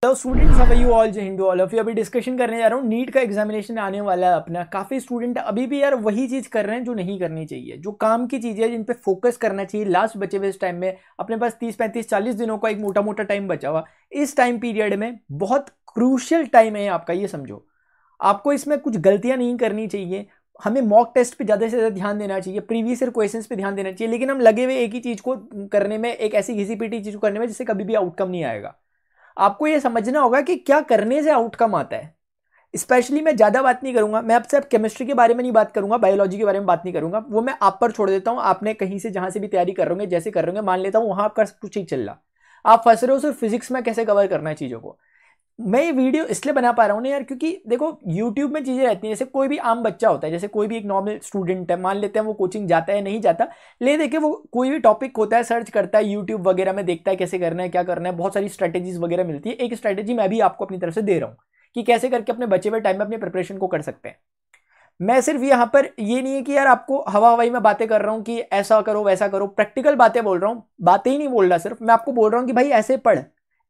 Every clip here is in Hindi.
Hello students, how are you all? जय हिंद ऑल ऑफ यू। अभी डिस्कशन करने जा रहा हूँ, नीट का एग्जामिनेशन आने वाला है अपना। काफ़ी स्टूडेंट अभी भी यार वही चीज़ कर रहे हैं जो नहीं करनी चाहिए, जो काम की चीज़ है जिन पे फोकस करना चाहिए। लास्ट बचे हुए इस टाइम में अपने पास 30-35-40 दिनों का एक मोटा मोटा टाइम बचा हुआ। इस टाइम पीरियड में बहुत क्रूशियल टाइम है आपका, ये समझो। आपको इसमें कुछ गलतियां नहीं करनी चाहिए। हमें मॉक टेस्ट पे ज़्यादा से ज़्यादा ध्यान देना चाहिए, प्रीवियस ईयर क्वेश्चंस पे ध्यान देना चाहिए, लेकिन हम लगे हुए एक ही चीज़ को करने में, एक ऐसी घिसी पीटी चीज़ को करने में जिससे कभी भी आउटकम नहीं आएगा। आपको ये समझना होगा कि क्या करने से आउटकम आता है। स्पेशली मैं ज़्यादा बात नहीं करूंगा, मैं आपसे अब केमिस्ट्री के बारे में नहीं बात करूंगा, बायोलॉजी के बारे में बात नहीं करूंगा, वो मैं आप पर छोड़ देता हूं। आपने कहीं से जहां से भी तैयारी कर रहे जैसे कर रहे मान लेता हूं वहां आपका कुछ ठीक चल रहा, आप फंस रहे हो सिर्फ फिजिक्स में कैसे कवर करना है चीज़ों को। मैं ये वीडियो इसलिए बना पा रहा हूँ ना यार, क्योंकि देखो यूट्यूब में चीज़ें रहती हैं। जैसे कोई भी आम बच्चा होता है, जैसे कोई भी एक नॉर्मल स्टूडेंट है, मान लेते हैं वो कोचिंग जाता है नहीं जाता, ले देखे वो कोई भी टॉपिक होता है सर्च करता है यूट्यूब वगैरह में, देखता है कैसे करना है क्या करना है, बहुत सारी स्ट्रैटेजीज वगैरह मिलती है। एक स्ट्रैटेजी मैं भी आपको अपनी तरफ से दे रहा हूँ कि कैसे करके अपने बचे हुए टाइम में अपनी प्रिपरेशन को कर सकते हैं। मैं सिर्फ यहाँ पर ये नहीं है कि यार आपको हवा हवाई में बातें कर रहा हूँ कि ऐसा करो वैसा करो, प्रैक्टिकल बातें बोल रहा हूँ। बातें ही नहीं बोल रहा, सिर्फ मैं आपको बोल रहा हूँ कि भाई ऐसे पढ़,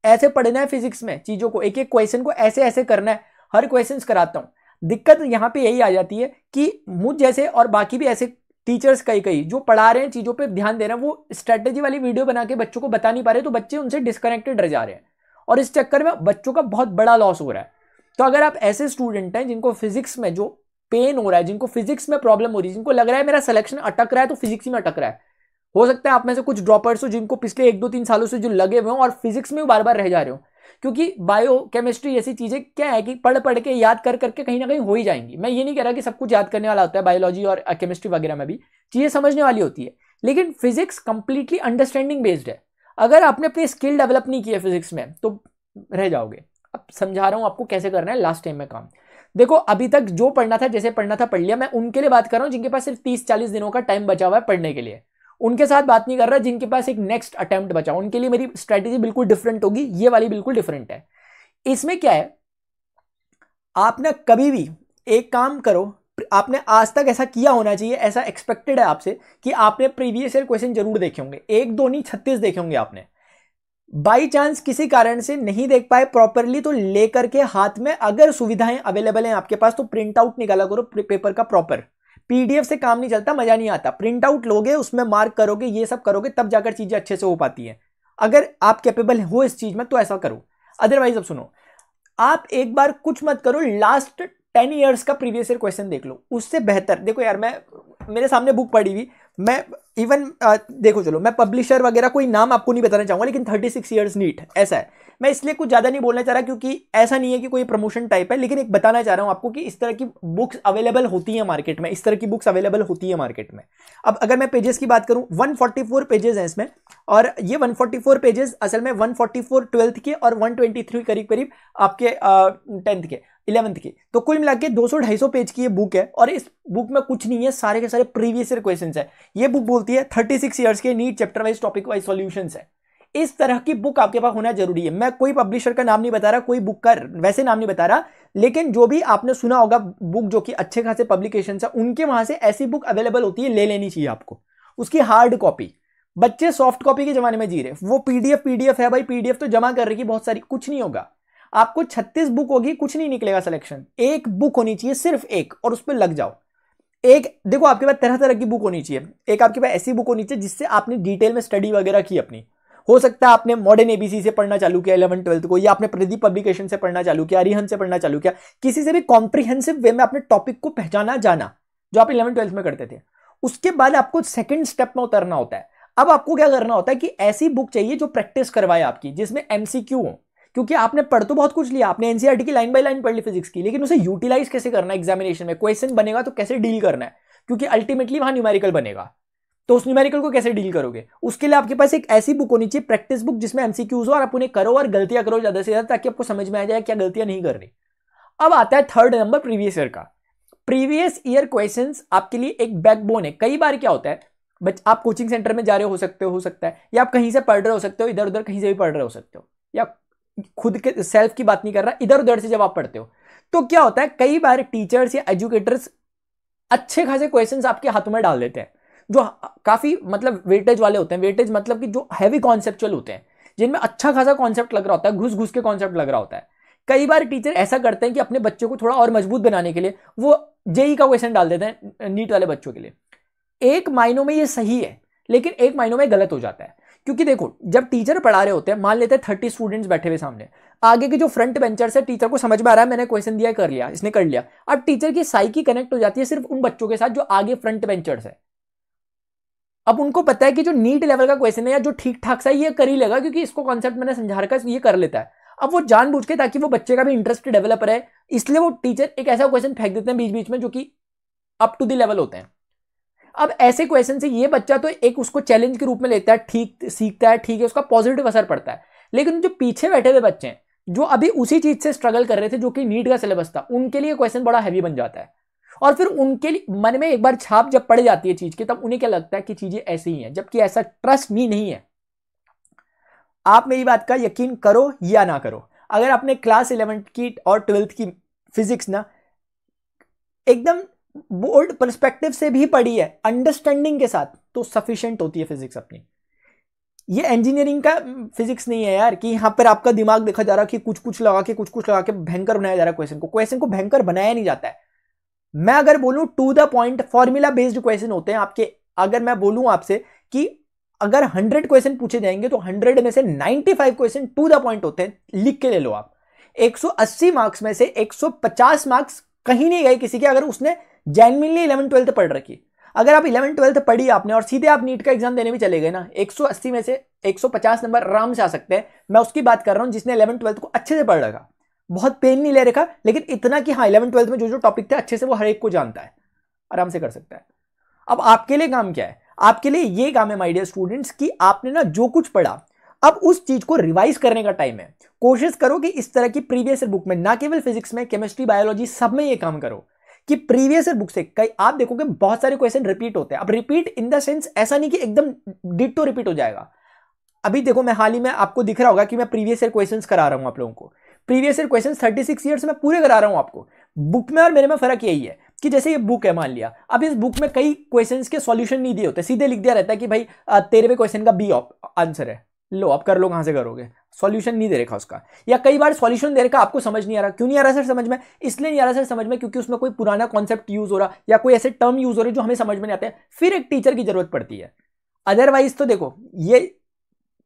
ऐसे पढ़ना है फिजिक्स में, चीजों को एक एक क्वेश्चन को ऐसे ऐसे करना है। हर क्वेश्चन कराता हूं। दिक्कत यहां पे यही आ जाती है कि मुझ जैसे और बाकी भी ऐसे टीचर्स कई कई जो पढ़ा रहे हैं, चीजों पे ध्यान दे रहे हैं, वो स्ट्रेटेजी वाली वीडियो बना के बच्चों को बता नहीं पा रहे, तो बच्चे उनसे डिस्कनेक्टेड रह जा रहे हैं और इस चक्कर में बच्चों का बहुत बड़ा लॉस हो रहा है। तो अगर आप ऐसे स्टूडेंट हैं जिनको फिजिक्स में जो पेन हो रहा है, जिनको फिजिक्स में प्रॉब्लम हो रही है, जिनको लग रहा है मेरा सिलेक्शन अटक रहा है तो फिजिक्स में अटक रहा है, हो सकता है आप में से कुछ ड्रॉपर्स हो जिनको पिछले 1-2-3 सालों से जो लगे हुए हो और फिजिक्स में बार बार रह जा रहे हो। क्योंकि बायो केमिस्ट्री जैसी चीजें क्या है कि पढ़ पढ़ के याद कर करके कहीं ना कहीं हो ही जाएंगी। मैं ये नहीं कह रहा कि सब कुछ याद करने वाला होता है, बायोलॉजी और केमिस्ट्री वगैरह में भी चीजें समझने वाली होती है, लेकिन फिजिक्स कंप्लीटली अंडरस्टैंडिंग बेस्ड है। अगर आपने अपनी स्किल डेवलप नहीं की है फिजिक्स में तो रह जाओगे। अब समझा रहा हूं आपको कैसे करना है लास्ट टाइम में काम। देखो अभी तक जो पढ़ना था, जैसे पढ़ना था पढ़ लिया। मैं उनके लिए बात कर रहा हूं जिनके पास सिर्फ 30-40 दिनों का टाइम बचा हुआ है पढ़ने के लिए। उनके साथ बात नहीं कर रहा जिनके पास एक नेक्स्ट अटेम्प्ट बचा। उनके लिए मेरी स्ट्रेटेजी बिल्कुल डिफरेंट होगी, ये वाली बिल्कुल डिफरेंट है। इसमें क्या है, आपने कभी भी एक काम करो, आपने आज तक ऐसा किया होना चाहिए, ऐसा एक्सपेक्टेड है आपसे कि आपने प्रीवियस ईयर क्वेश्चन जरूर देखे होंगे, 1-2 नहीं 36 देखे होंगे आपने। बाई चांस किसी कारण से नहीं देख पाए प्रॉपरली तो लेकर के हाथ में, अगर सुविधाएं अवेलेबल हैं आपके पास तो प्रिंट आउट निकाला करो पेपर का प्रॉपर। पीडीएफ से काम नहीं चलता, मजा नहीं आता। प्रिंट आउट लोगे, उसमें मार्क करोगे, ये सब करोगे, तब जाकर चीजें अच्छे से हो पाती है। अगर आप कैपेबल हो इस चीज में तो ऐसा करो। अदरवाइज अब सुनो, आप एक बार कुछ मत करो, लास्ट 10 ईयर्स का प्रीवियस ईयर क्वेश्चन देख लो, उससे बेहतर। देखो यार, मैं मेरे सामने बुक पड़ी हुई, मैं इवन देखो, चलो मैं पब्लिशर वगैरह कोई नाम आपको नहीं बताना चाहूंगा, लेकिन 36 ईयर्स नीट ऐसा है। मैं इसलिए कुछ ज्यादा नहीं बोलना चाह रहा क्योंकि ऐसा नहीं है कि कोई प्रमोशन टाइप है, लेकिन एक बताना चाह रहा हूं आपको कि इस तरह की बुक्स अवेलेबल होती है मार्केट में, इस तरह की बुक्स अवेलेबल होती है मार्केट में। अब अगर मैं पेजेस की बात करूं, 144 पेजेस हैं इसमें, और ये 144 पेजेस असल में 144 ट्वेल्थ के और 123 करीब करीब आपके 10th के 11th के, तो कुल मिला के 200-250 पेज की ये बुक है। और इस बुक में कुछ नहीं है, सारे के सारे प्रीवियस ईयर क्वेश्चंस है। ये बुक बोलती है 36 ईयर्स के NEET chapter wise topic wise solutions है। इस तरह की बुक आपके पास होना जरूरी है। मैं कोई पब्लिशर का नाम नहीं बता रहा, कोई बुक का वैसे नाम नहीं बता रहा, लेकिन जो भी आपने सुना होगा बुक जो कि अच्छे खासे पब्लिकेशन है, उनके वहां से ऐसी बुक अवेलेबल होती है, ले लेनी चाहिए आपको। उसकी हार्ड कॉपी, बच्चे सॉफ्ट कॉपी के जमाने में जी रहे, वो पीडीएफ है भाई, पीडीएफ तो जमा कर रही बहुत सारी, कुछ नहीं होगा। आपको 36 बुक होगी, कुछ नहीं निकलेगा सिलेक्शन। एक बुक होनी चाहिए, सिर्फ एक, और उस पर लग जाओ। एक देखो, आपके पास तरह तरह की बुक होनी चाहिए। एक आपके पास ऐसी बुक होनी चाहिए जिससे आपने डिटेल में स्टडी वगैरह की अपनी। हो सकता है आपने मॉडर्न एबीसी से पढ़ना चालू किया 11th-12th को, या आपने प्रदीप पब्लिकेशन से पढ़ना चालू किया, अरिहंत से पढ़ना चालू किया, किसी से भी कॉम्प्रिहेंसिव वे में अपने टॉपिक को पहचाना जाना, जो आप 11th-12th में करते थे। उसके बाद आपको सेकंड स्टेप में उतरना होता है। अब आपको क्या करना होता है कि ऐसी बुक चाहिए जो प्रैक्टिस करवाए आपकी, जिसमें एमसीक्यू हो। क्योंकि आपने पढ़ तो बहुत कुछ लिया, आपने एनसीईआरटी की लाइन बाय लाइन पढ़ ली फिजिक्स की, लेकिन उसे यूटिलाइज कैसे करना है एग्जामिनेशन में, क्वेश्चन बनेगा तो कैसे डील करना है, क्योंकि अल्टीमेटली वहां न्यूमेरिकल बनेगा, तो उस न्यूमेरिकल को कैसे डील करोगे। उसके लिए आपके पास एक ऐसी बुक होनी चाहिए, प्रैक्टिस बुक, जिसमें एमसीक्यूज हो और आप उन्हें करो और गलतियां करो ज्यादा से ज्यादा, ताकि आपको समझ में आ जाए क्या गलतियां नहीं करनी। अब आता है थर्ड नंबर, प्रीवियस ईयर का। प्रीवियस ईयर क्वेश्चंस आपके लिए एक बैकबोन है। कई बार क्या होता है, आप कोचिंग सेंटर में जा रहे हो सकता है, या आप कहीं से पढ़ रहे हो सकते हो, इधर उधर कहीं से भी पढ़ रहे हो सकते हो, या खुद के सेल्फ की बात नहीं कर रहा, इधर उधर से जब आप पढ़ते हो तो क्या होता है, कई बार टीचर्स या एजुकेटर्स अच्छे खासे क्वेश्चंस आपके हाथों में डाल देते हैं, जो काफी मतलब वेटेज वाले होते हैं। वेटेज मतलब कि जो हैवी कॉन्सेप्चुअल होते हैं, जिनमें अच्छा खासा कॉन्सेप्ट लग रहा होता है, घुस घुस के कॉन्सेप्ट लग रहा होता है। कई बार टीचर ऐसा करते हैं कि अपने बच्चों को थोड़ा और मजबूत बनाने के लिए वो जेई का क्वेश्चन डाल देते हैं नीट वाले बच्चों के लिए। एक मायनों में ये सही है, लेकिन एक मायनों में गलत हो जाता है। क्योंकि देखो, जब टीचर पढ़ा रहे होते हैं, मान लेते हैं 30 स्टूडेंट्स बैठे हुए सामने, आगे के जो फ्रंट बेंचर्स है, टीचर को समझ में आ रहा है मैंने क्वेश्चन दिया, कर लिया, इसने कर लिया। अब टीचर की साइकी कनेक्ट हो जाती है सिर्फ उन बच्चों के साथ जो आगे फ्रंट बेंचर्स है। अब उनको पता है कि जो नीट लेवल का क्वेश्चन है या जो ठीक ठाक सा ये कर ही लेगा, क्योंकि इसको कॉन्सेप्ट मैंने समझा रखा है, ये कर लेता है। अब वो जानबूझ के, ताकि वो बच्चे का भी इंटरेस्ट डेवलप रहे, इसलिए वो टीचर एक ऐसा क्वेश्चन फेंक देते हैं बीच बीच में जो कि अप टू द लेवल होते हैं। अब ऐसे क्वेश्चन से ये बच्चा तो एक उसको चैलेंज के रूप में लेता है, ठीक सीखता है, ठीक है, उसका पॉजिटिव असर पड़ता है। लेकिन जो पीछे बैठे हुए बच्चे हैं, जो अभी उसी चीज से स्ट्रगल कर रहे थे जो कि नीट का सिलेबस था, उनके लिए क्वेश्चन बड़ा हैवी बन जाता है। और फिर उनके लिए मन में एक बार छाप जब पड़ जाती है चीज की, तब उन्हें क्या लगता है कि चीजें ऐसी ही हैं, जबकि ऐसा ट्रस्ट मी नहीं है। आप मेरी बात का यकीन करो या ना करो, अगर आपने क्लास 11th की और 12th की फिजिक्स ना एकदम बोर्ड पर्सपेक्टिव से भी पढ़ी है, अंडरस्टैंडिंग के साथ, तो सफिशिएंट होती है फिजिक्स अपनी। ये इंजीनियरिंग का फिजिक्स नहीं है यार, कि यहां पर आपका दिमाग देखा जा रहा कि कुछ कुछ लगा के भयंकर बनाया जा रहा है। क्वेश्चन को भयंकर बनाया नहीं जाता है। मैं अगर बोलूं to the point formula based question होते हैं आपके। अगर मैं बोलूं आपसे कि अगर 100 क्वेश्चन पूछे जाएंगे तो 100 में से 95 क्वेश्चन टू द पॉइंट होते हैं, लिख के ले लो आप। 180 मार्क्स में से 150 मार्क्स कहीं नहीं गए किसी के, अगर उसने जेन्युइनली 11th-12th पढ़ रखी। अगर आप 11th-12th पढ़ी आपने और सीधे आप नीट का एग्जाम देने भी चले गए ना, 180 में से 150 नंबर आराम से आ सकते हैं। मैं उसकी बात कर रहा हूं जिसने 11th-12th को अच्छे से पढ़ रखा, बहुत पेन नहीं ले रखा, लेकिन इतना कि हाँ 11th-12th में जो जो टॉपिक थे अच्छे से वो हर एक को जानता है, आराम से कर सकता है। अब आपके लिए काम क्या है? आपके लिए ये काम है माय डियर स्टूडेंट्स कि आपने ना जो कुछ पढ़ा, अब उस चीज को रिवाइज करने का टाइम है। कोशिश करो कि इस तरह की प्रीवियस बुक में, ना केवल फिजिक्स में, केमिस्ट्री, बायोलॉजी, सब में ये काम करो कि प्रीवियस बुक से कई आप देखोगे बहुत सारे क्वेश्चन रिपीट होते हैं। अब रिपीट इन द सेंस ऐसा नहीं कि एकदम डिट्टो रिपीट हो जाएगा। अभी देखो, मैं हाल ही में आपको दिख रहा होगा कि मैं प्रीवियस ईयर क्वेश्चंस करा रहा हूं आप लोगों को। प्रीवियस ईयर क्वेश्चंस 36 ईयर्स में पूरे करा रहा हूं आपको। बुक में और मेरे में फर्क यही है कि जैसे ये बुक है मान लिया, अब इस बुक में कई क्वेश्चंस के सॉल्यूशन नहीं दिए होते, सीधे लिख दिया रहता है कि भाई 13वें क्वेश्चन का बी आंसर है, लो अब कर लो, कहां से करोगे, सॉल्यूशन नहीं दे रखा उसका। या कई बार सॉल्यूशन दे रखा, आपको समझ नहीं आ रहा। क्यों नहीं आ रहा सर समझ में? इसलिए नहीं आ रहा सर समझ में क्योंकि उसमें कोई पुराना कॉन्सेप्ट यूज हो रहा या कोई ऐसे टर्म यूज हो रहे जो हमें समझ में नहीं आते हैं, फिर एक टीचर की जरूरत पड़ती है। अदरवाइज तो देखो, ये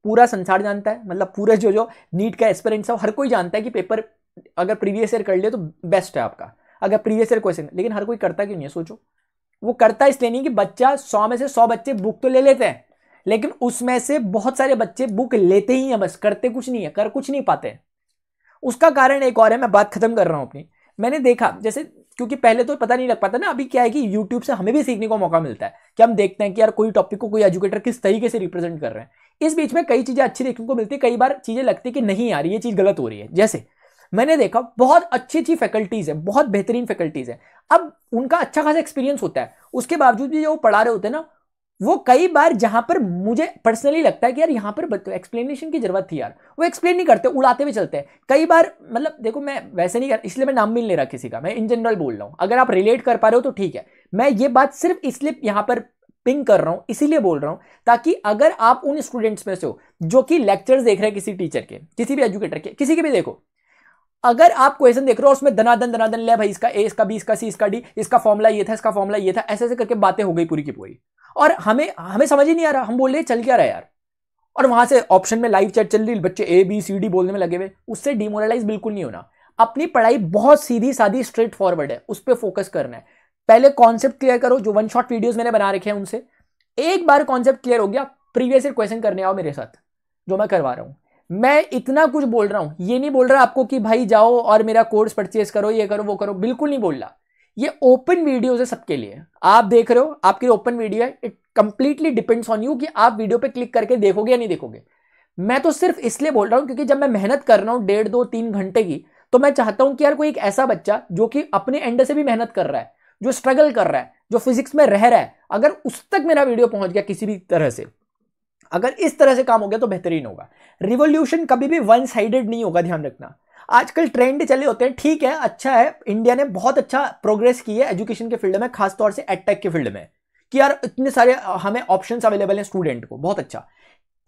पूरा संसार जानता है, मतलब पूरे जो नीट का एस्पिरेंट्स है हर कोई जानता है कि पेपर अगर प्रीवियस ईयर कर लिया तो बेस्ट है आपका, अगर प्रीवियस ईयर क्वेश्चन। लेकिन हर कोई करता क्यों नहीं है? सोचो, वो करता इसलिए नहीं कि बच्चा 100 में से 100 बच्चे बुक तो ले लेते हैं, लेकिन उसमें से बहुत सारे बच्चे बुक लेते ही हैं, बस करते कुछ नहीं है, कर कुछ नहीं पाते। उसका कारण एक और है, मैं बात खत्म कर रहा हूं अपनी। मैंने देखा जैसे, क्योंकि पहले तो पता नहीं लग पाता ना, अभी क्या है कि यूट्यूब से हमें भी सीखने को मौका मिलता है कि हम देखते हैं कि यार कोई टॉपिक को कोई एजुकेटर किस तरीके से रिप्रेजेंट कर रहे हैं। इस बीच में कई चीजें अच्छी देखने को मिलती है, कई बार चीजें लगती है कि नहीं यार ये चीज गलत हो रही है। जैसे मैंने देखा बहुत अच्छी अच्छी फैकल्टीज है, बहुत बेहतरीन फैकल्टीज है, अब उनका अच्छा खासा एक्सपीरियंस होता है, उसके बावजूद भी जो वो पढ़ा रहे होते हैं ना, वो कई बार जहां पर मुझे पर्सनली लगता है कि यार यहां पर एक्सप्लेनेशन की जरूरत थी यार, वो एक्सप्लेन नहीं करते, उड़ाते हुए चलते हैं कई बार। मतलब देखो, मैं वैसे नहीं कर, इसलिए मैं नाम भी नहीं ले रहा किसी का, मैं इन जनरल बोल रहा हूं। अगर आप रिलेट कर पा रहे हो तो ठीक है, मैं ये बात सिर्फ इसलिए यहां पर पिंग कर रहा हूं, इसीलिए बोल रहा हूं ताकि अगर आप उन स्टूडेंट्स में से हो जो कि लेक्चर्स देख रहे हैं किसी टीचर के, किसी भी एजुकेटर के, किसी के भी, देखो अगर आप क्वेश्चन देख रहे हो उसमें दनादन ले भाई इसका ए, इसका बी, इसका सी, इसका डी, इसका फॉर्मूला ये था, इसका फॉर्मूला ये था, ऐसे ऐसे करके बातें हो गई पूरी की पूरी, और हमें समझ ही नहीं आ रहा, हम बोल रहे चल क्या रहा है यार। और वहां से ऑप्शन में लाइव चैट चल रही, बच्चे ए बी सी डी बोलने में लगे हुए। उससे डिमोरलाइज बिल्कुल नहीं होना। अपनी पढ़ाई बहुत सीधी सादी स्ट्रेट फॉरवर्ड है, उस पर फोकस करना है। पहले कॉन्सेप्ट क्लियर करो, जो 1 शॉट वीडियोस मैंने बना रखे हैं उनसे एक बार कॉन्सेप्ट क्लियर हो गया, प्रीवियस ईयर क्वेश्चन करने आओ मेरे साथ, जो मैं करवा रहा हूं। मैं इतना कुछ बोल रहा हूं, ये नहीं बोल रहा आपको कि भाई जाओ और मेरा कोर्स परचेज करो, ये करो वो करो, बिल्कुल नहीं बोल रहा। ये ओपन वीडियोस है सबके लिए, आप देख रहे हो, आपके लिए ओपन वीडियो है। It completely depends on you कि आप वीडियो पे क्लिक करके देखोगे या नहीं देखोगे। मैं तो सिर्फ इसलिए बोल रहा हूं क्योंकि जब मैं मेहनत कर रहा हूं 1.5, 2, 3 घंटे की, तो मैं चाहता हूं कि यार कोई एक ऐसा बच्चा जो कि अपने एंड से भी मेहनत कर रहा है, जो स्ट्रगल कर रहा है, जो फिजिक्स में रह रहा है, अगर उस तक मेरा वीडियो पहुंच गया किसी भी तरह से, अगर इस तरह से काम हो गया तो बेहतरीन होगा। रिवॉल्यूशन कभी भी वन साइडेड नहीं होगा, ध्यान रखना। आजकल ट्रेंड चले होते हैं, ठीक है, अच्छा है, इंडिया ने बहुत अच्छा प्रोग्रेस की है एजुकेशन के फील्ड में, खासतौर से एडटेक के फील्ड में, कि यार इतने सारे हमें ऑप्शंस अवेलेबल हैं स्टूडेंट को, बहुत अच्छा।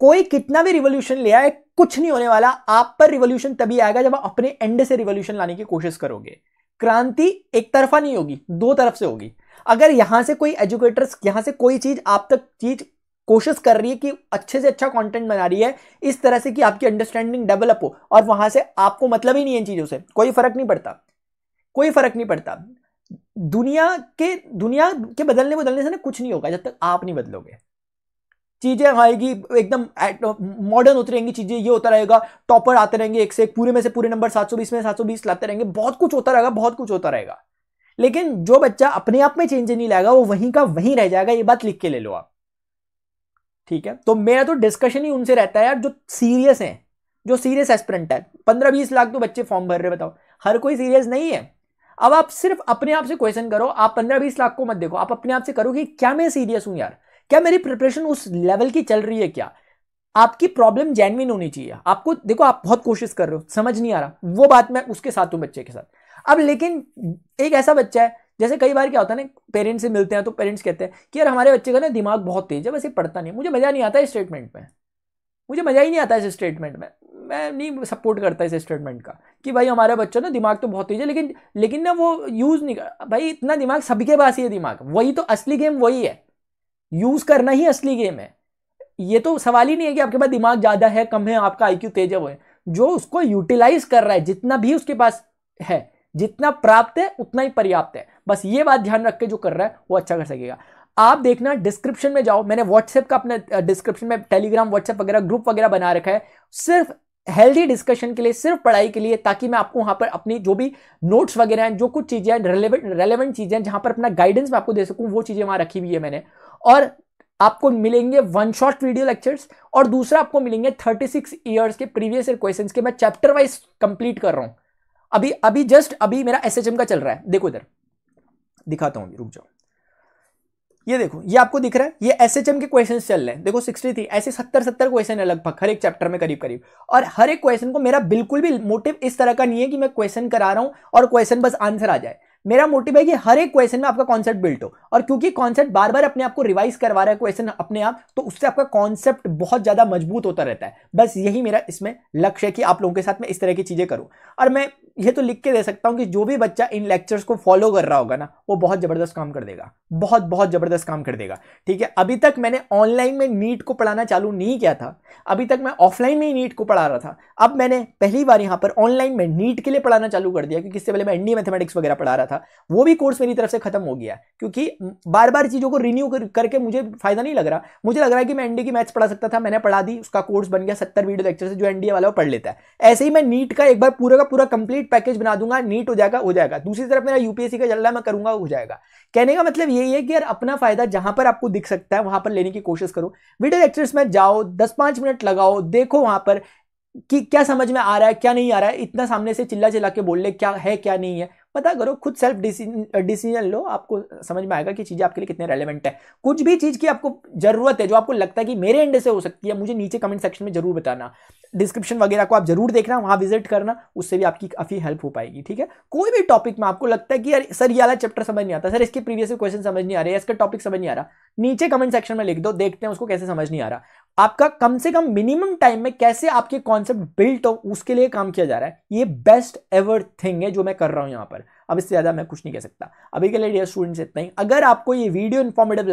कोई कितना भी रिवॉल्यूशन ले आए, कुछ नहीं होने वाला। आप पर रिवॉल्यूशन तभी आएगा जब आप अपने एंड से रिवॉल्यूशन लाने की कोशिश करोगे। क्रांति एक तरफा नहीं होगी, दो तरफ से होगी। अगर यहां से कोई एजुकेटर्स, यहां से कोई चीज आप तक चीज कोशिश कर रही है कि अच्छे से अच्छा कंटेंट बना रही है इस तरह से कि आपकी अंडरस्टैंडिंग डेवलप हो, और वहां से आपको मतलब ही नहीं है इन चीजों से, कोई फर्क नहीं पड़ता, कोई फर्क नहीं पड़ता। दुनिया के बदलने से ना कुछ नहीं होगा जब तक आप नहीं बदलोगे। चीजें आएगी एकदम मॉडर्न होती रहेंगी चीजें, ये होता रहेगा, टॉपर आते रहेंगे एक से एक, पूरे में से पूरे नंबर 720 में 720 लाते रहेंगे, बहुत कुछ होता रहेगा, बहुत कुछ होता रहेगा। लेकिन जो बच्चा अपने आप में चेंज नहीं लाएगा वो वहीं का वहीं रह जाएगा, ये बात लिख के ले लो आप, ठीक है। तो मेरा तो डिस्कशन ही उनसे रहता है यार जो सीरियस है, जो सीरियस एस्पिरेंट है। 15-20 लाख तो बच्चे फॉर्म भर रहे, बताओ हर कोई सीरियस नहीं है। अब आप सिर्फ अपने आप से क्वेश्चन करो, आप 15-20 लाख को मत देखो, आप अपने आप से करो कि क्या मैं सीरियस हूं यार, क्या मेरी प्रिपरेशन उस लेवल की चल रही है, क्या आपकी प्रॉब्लम जेन्युइन होनी चाहिए। आपको देखो आप बहुत कोशिश कर रहे हो, समझ नहीं आ रहा, वो बात मैं उसके साथ हूं, बच्चे के साथ। अब लेकिन एक ऐसा बच्चा है, जैसे कई बार क्या होता है ना, पेरेंट्स से मिलते हैं तो पेरेंट्स कहते हैं कि यार हमारे बच्चे का ना दिमाग बहुत तेज है, वैसे पढ़ता नहीं। मुझे मजा नहीं आता इस स्टेटमेंट में, मुझे मजा ही नहीं आता इस स्टेटमेंट में। मैं नहीं सपोर्ट करता इस स्टेटमेंट का कि भाई हमारा बच्चा ना दिमाग तो बहुत तेज है लेकिन ना वो यूज नहीं कर। भाई इतना दिमाग सबके पास ही है, दिमाग वही तो असली गेम वही है, यूज करना ही असली गेम है। ये तो सवाल ही नहीं है कि आपके पास दिमाग ज्यादा है कम है, आपका आईक्यू तेज है, वो है जो उसको यूटिलाइज कर रहा है, जितना भी उसके पास है, जितना प्राप्त है उतना ही पर्याप्त है। बस ये बात ध्यान रख के जो कर रहा है वो अच्छा कर सकेगा। आप देखना डिस्क्रिप्शन में जाओ, मैंने व्हाट्सएप का अपने डिस्क्रिप्शन में टेलीग्राम व्हाट्सएप वगैरह ग्रुप वगैरह बना रखा है, सिर्फ हेल्दी डिस्कशन के लिए, सिर्फ पढ़ाई के लिए, ताकि मैं आपको वहां पर अपनी जो भी नोट्स वगैरह हैं, जो कुछ चीजें रेलेवेंट चीजें जहां पर अपना गाइडेंस मैं आपको दे सकूं, वो चीजें वहां रखी हुई है मैंने। और आपको मिलेंगे वन शॉट वीडियो लेक्चर्स, और दूसरा आपको मिलेंगे 36 ईयर्स के प्रीवियस ईयर क्वेश्चंस के मैं चैप्टर वाइज कंप्लीट कर रहा हूं। अभी मेरा एसएचएम का चल रहा है, देखो इधर दिखाता हूं, रुक जाओ। ये देखो, ये आपको दिख रहा है, ये एसएचएम के क्वेश्चंस चल रहे हैं, देखो 63 ऐसे 70 क्वेश्चन है लगभग हर एक चैप्टर में करीब करीब। और हर एक क्वेश्चन को मेरा बिल्कुल भी मोटिव इस तरह का नहीं है कि मैं क्वेश्चन करा रहा हूं और क्वेश्चन बस आंसर आ जाए। मेरा मोटिव है कि हर एक क्वेश्चन में आपका कॉन्सेप्ट बिल्ट हो, और क्योंकि कॉन्सेप्ट बार बार अपने आप को रिवाइज करवा रहा है क्वेश्चन अपने आप, तो उससे आपका कॉन्सेप्ट बहुत ज्यादा मजबूत होता रहता है। बस यही मेरा इसमें लक्ष्य है कि आप लोगों के साथ में इस तरह की चीजें करूं। और मैं ये तो लिख के दे सकता हूं कि जो भी बच्चा इन लेक्चर्स को फॉलो कर रहा होगा ना, वो बहुत जबरदस्त काम कर देगा, बहुत बहुत जबरदस्त काम कर देगा, ठीक है। अभी तक मैंने ऑनलाइन में नीट को पढ़ाना चालू नहीं किया था, अभी तक मैं ऑफलाइन में ही नीट को पढ़ा रहा था। अब मैंने पहली बार यहां पर ऑनलाइन में नीट के लिए पढ़ाना चालू कर दिया, क्योंकि इससे पहले मैं एनडीए मैथमेटिक्स वगैरह पढ़ा रहा था, वो भी कोर्स मेरी तरफ से खत्म हो गया, क्योंकि बार बार चीजों को रिन्यू करके मुझे फायदा नहीं लग रहा। मुझे लग रहा है कि मैं एनडीए की मैथ्स पढ़ा सकता था, मैंने पढ़ा दी, उसका कोर्स बन गया 70 वीडियो लेक्चर से, जो एनडीए वाला वो पढ़ लेता है। ऐसे ही मैं नीट का एक बार पूरा का पूरा कंप्लीट पैकेज बना दूंगा, नीट हो जाएगा। दूसरी तरफ मेरा यूपीएससी का चल रहा है, मैं करूंगा, हो जाएगा। कहने का मतलब यही है कि यार अपना फायदा जहां पर आपको दिख सकता है वहां पर लेने की कोशिश करो। वीडियो लेक्चर्स में जाओ, 10-5 मिनट लगाओ, देखो वहां पर कि क्या समझ में आ रहा है क्या नहीं आ रहा है। इतना सामने से चिल्ला चिल्ला के बोल ले क्या है क्या नहीं है, पता करो, खुद सेल्फ डिसीजन लो, आपको समझ में आएगा कि चीजें आपके लिए कितने रेलेवेंट है। कुछ भी चीज की आपको जरूरत है जो आपको लगता है कि मेरे एंड से हो सकती है, मुझे नीचे कमेंट सेक्शन में जरूर बताना। डिस्क्रिप्शन वगैरह को आप जरूर देखना, वहां विजिट करना, उससे भी आपकी काफी हेल्प हो पाएगी, ठीक है। कोई भी टॉपिक में आपको लगता है कि यार सर ये वाला चैप्टर समझ नहीं आता, सर इसके प्रीवियस क्वेश्चन समझ नहीं आ रहे, इसका टॉपिक समझ नहीं आ रहा, नीचे कमेंट सेक्शन में लिख दो, देखते हैं उसको कैसे समझ नहीं आ रहा। आपका कम से कम मिनिमम टाइम में कैसे आपके कॉन्सेप्ट बिल्ट हो उसके लिए काम किया जा रहा है। ये बेस्ट एवर थिंग है जो मैं कर रहा हूं यहां पर। अब इससे ज्यादा मैं कुछ नहीं कह सकता। अभी के लिए डियर स्टूडेंट्स इतना ही। अगर आपको ये वीडियो इंफॉर्मेटिव